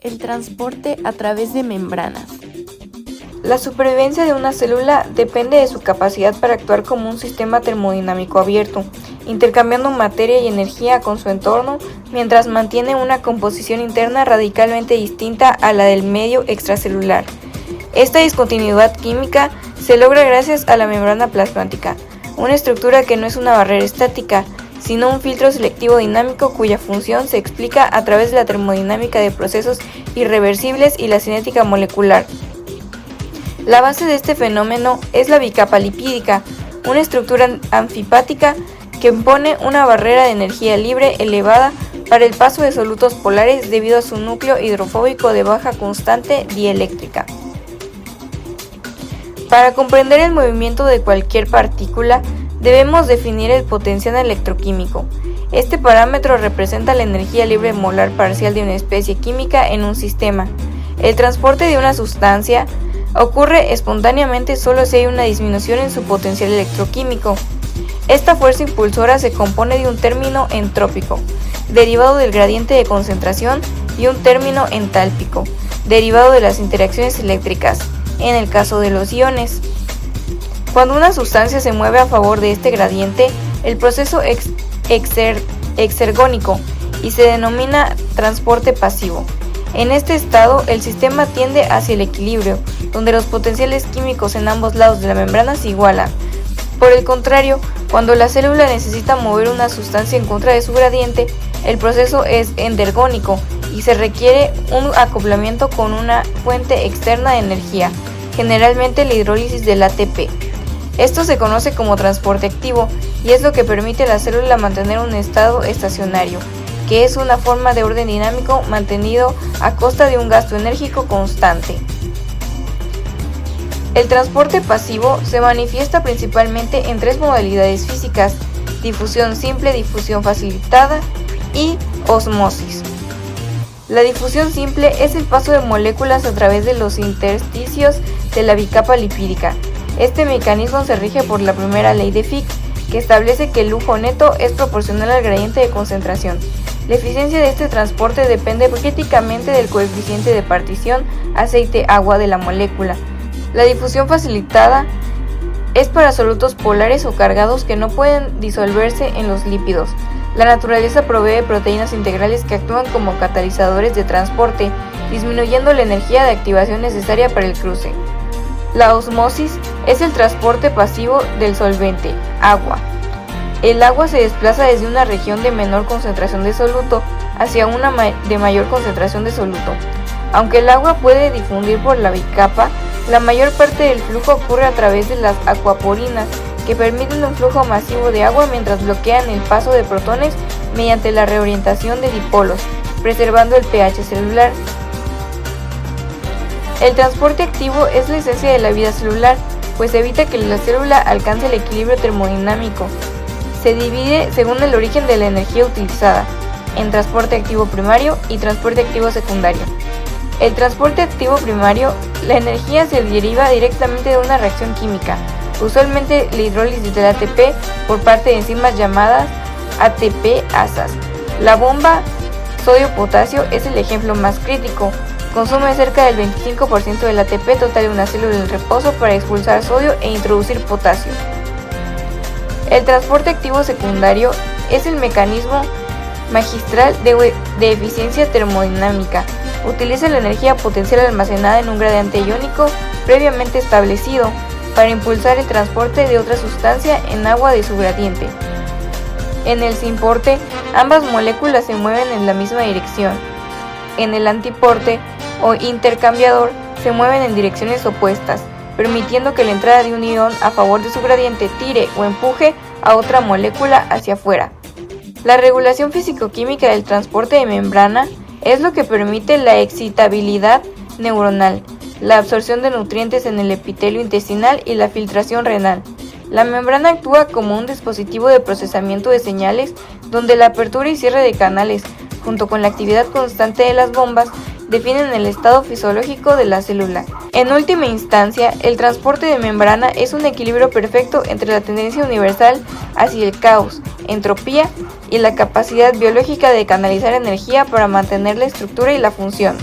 El transporte a través de membranas. La supervivencia de una célula depende de su capacidad para actuar como un sistema termodinámico abierto, intercambiando materia y energía con su entorno, mientras mantiene una composición interna radicalmente distinta a la del medio extracelular. Esta discontinuidad química se logra gracias a la membrana plasmática, una estructura que no es una barrera estática, sino un filtro selectivo dinámico cuya función se explica a través de la termodinámica de procesos irreversibles y la cinética molecular. La base de este fenómeno es la bicapa lipídica, una estructura anfipática que impone una barrera de energía libre elevada para el paso de solutos polares debido a su núcleo hidrofóbico de baja constante dieléctrica. Para comprender el movimiento de cualquier partícula, debemos definir el potencial electroquímico. Este parámetro representa la energía libre molar parcial de una especie química en un sistema. El transporte de una sustancia ocurre espontáneamente solo si hay una disminución en su potencial electroquímico. Esta fuerza impulsora se compone de un término entrópico, derivado del gradiente de concentración, y un término entálpico, derivado de las interacciones eléctricas, en el caso de los iones. Cuando una sustancia se mueve a favor de este gradiente, el proceso es exergónico y se denomina transporte pasivo. En este estado, el sistema tiende hacia el equilibrio, donde los potenciales químicos en ambos lados de la membrana se igualan. Por el contrario, cuando la célula necesita mover una sustancia en contra de su gradiente, el proceso es endergónico y se requiere un acoplamiento con una fuente externa de energía, generalmente la hidrólisis del ATP. Esto se conoce como transporte activo y es lo que permite a la célula mantener un estado estacionario, que es una forma de orden dinámico mantenido a costa de un gasto enérgico constante. El transporte pasivo se manifiesta principalmente en tres modalidades físicas: difusión simple, difusión facilitada y osmosis. La difusión simple es el paso de moléculas a través de los intersticios de la bicapa lipídica. Este mecanismo se rige por la primera ley de Fick, que establece que el flujo neto es proporcional al gradiente de concentración. La eficiencia de este transporte depende críticamente del coeficiente de partición aceite-agua de la molécula. La difusión facilitada es para solutos polares o cargados que no pueden disolverse en los lípidos. La naturaleza provee proteínas integrales que actúan como catalizadores de transporte, disminuyendo la energía de activación necesaria para el cruce. La osmosis es el transporte pasivo del solvente, agua. El agua se desplaza desde una región de menor concentración de soluto hacia una de mayor concentración de soluto. Aunque el agua puede difundir por la bicapa, la mayor parte del flujo ocurre a través de las acuaporinas, que permiten un flujo masivo de agua mientras bloquean el paso de protones mediante la reorientación de dipolos, preservando el pH celular. El transporte activo es la esencia de la vida celular, pues evita que la célula alcance el equilibrio termodinámico. Se divide según el origen de la energía utilizada, en transporte activo primario y transporte activo secundario. El transporte activo primario, la energía se deriva directamente de una reacción química, usualmente la hidrólisis del ATP por parte de enzimas llamadas ATP-asas. La bomba sodio-potasio es el ejemplo más crítico. Consume cerca del 25% del ATP total de una célula en reposo para expulsar sodio e introducir potasio. El transporte activo secundario es el mecanismo magistral de eficiencia termodinámica. Utiliza la energía potencial almacenada en un gradiente iónico previamente establecido para impulsar el transporte de otra sustancia en agua de su gradiente. En el simporte, ambas moléculas se mueven en la misma dirección. En el antiporte o intercambiador se mueven en direcciones opuestas, permitiendo que la entrada de un ion a favor de su gradiente tire o empuje a otra molécula hacia afuera. La regulación físico-química del transporte de membrana es lo que permite la excitabilidad neuronal, la absorción de nutrientes en el epitelio intestinal y la filtración renal. La membrana actúa como un dispositivo de procesamiento de señales donde la apertura y cierre de canales, junto con la actividad constante de las bombas, definen el estado fisiológico de la célula. En última instancia, el transporte de membrana es un equilibrio perfecto entre la tendencia universal hacia el caos, entropía y la capacidad biológica de canalizar energía para mantener la estructura y la función.